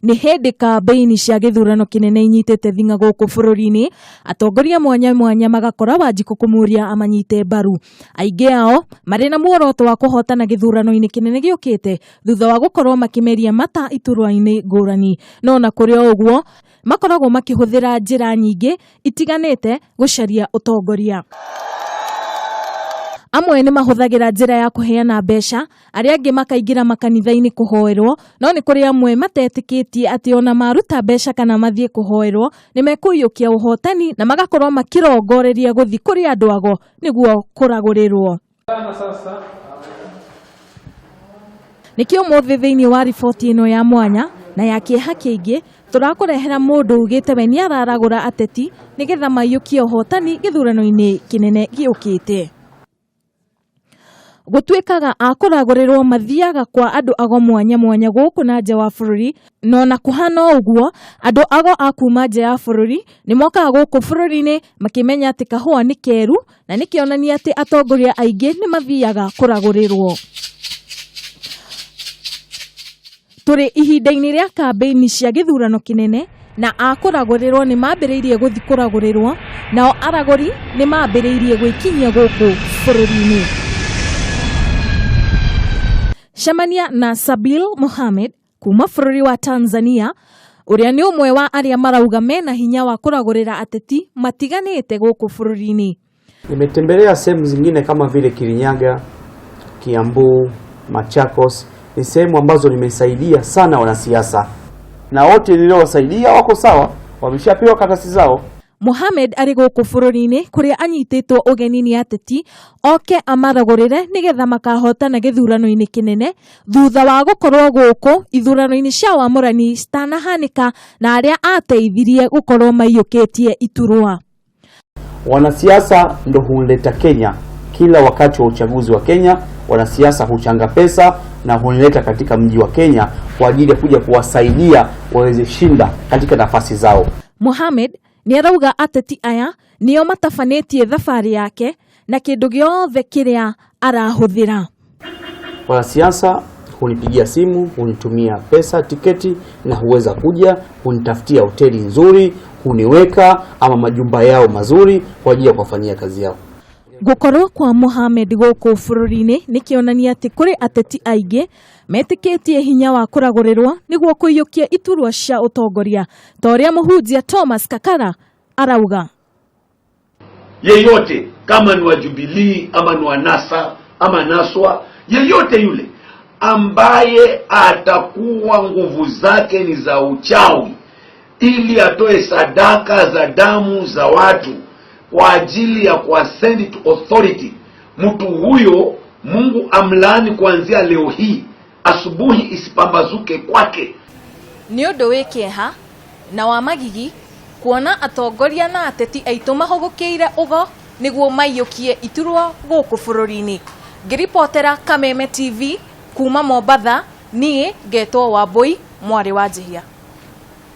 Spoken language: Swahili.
ni hindi kambeini cia githurano kinene inyitete thinga guku bururi-ini, atongoria mwanya mwanya magakora Wanjiku kumuria amanyite mbaru. Aingi ao mari na muoroto wa kuhotana githurano-ini kinene giukite thutha wa gukorwo makimeria mata iturwa-ini ngurani. No na kuri oguo makoragwo makihuthira njira nyingi itiganite gucaria utongoria. Amwe nimahuthagira njira ya kuheana mbeca, aria angi makaingira makanitha-ini kuhoerwo, no ni kuri amwe matetikitie ati ona maruta mbeca kana mathie kuhoerwo ni mekuiyukia uhotani na magakorwo makirongoreria guthi kuri andu ago niguo kuragurirwo. Nikio muthi thiini wa riboti ino ya mwanya na ya kieha kiingi turakurehera mundu ugite we ni araragura ateti nigetha maiyukie uhotani githurano-ini kinene giukite. Gutwikaga akuragurirwo mathiaga kwa andu ago mwanya mwanya guku na nja wa bururi, no na kuhana uguo andu ago akuma nja ya bururi ni mokaga guku bururi-ini makimenya ati kahua ni keru na nikionania ati atongoria aingi ni mathiaga kuragurirwo. Turi ihinda-ini ria kambeini cia githurano kinene na akuragurirwo ni mambiriirie guthi kuragurirwo, nao araguri ni mambiriirie gwikinyia guku bururi-ini. Shamania na Sabil Mohamed kuma bururi wa Tanzania, uria ni umwe wa aria marauga mena hinya wa kuragurira ateti matiganite guku bururi-ini. Nimetembelea sehemu zingine kama vile Kirinyaga, Kiambu, Machakos. Ni sehemu ambazo nimesaidia sana wanasiasa, na wote niliowasaidia wako sawa, wameshapewa karatasi zao. Mohamed ari guku bururi-ini kuria anyititwo ugenini ateti oke amaragurire nigetha makahotana githurano-ini kinene thutha wa gukorwo guku ithurano-ini cia wamurani stanahanika na aria ateithirie gukorwo maiyukitie iturwa. Wanasiasa ndo huleta Kenya. Kila wakati wa uchaguzi wa Kenya wanasiasa huchanga pesa na huleta katika mji wa Kenya kwa ajili ya kuja kuwasaidia waweze shinda katika nafasi zao. Mohamed ni arauga ateti aya nio matafanetie thabari yake na kindu giothe kiria arahuthira. Wanasiasa hunipigia simu, hunitumia pesa, tiketi, na huweza kuja hunitafutia hoteli nzuri, huniweka ama majumba yao mazuri kwa ajili ya kufanyia kazi yao. Gukorwo kwa Mohamed guku bururi-ini nikionania ati kuri ateti aingi metikitie hinya wa kuragurirwo niguo kuyukia iturwa cia utongoria. Toria muhunjia Thomas Kakara arauga yeyote kama ni wa Jubilee ama ni wa NASA ama Naswa, yeyote yule ambaye atakuwa nguvu zake ni za uchawi ili atoe sadaka za damu za watu kwa ajili ya kuascend to authority, mtu huyo Mungu amlaani kuanzia leo hii asubuhi isipambazuke kwake. Ni undu wikieha na wa magigi kuona atongoria na ateti aitu mahogokeire ugo niguo maiyukie iturwa guku bururi-ini. Ngiripotera Kameme TV kuma Mombatha, nie ngetwo Wambui mwari wa Njihia.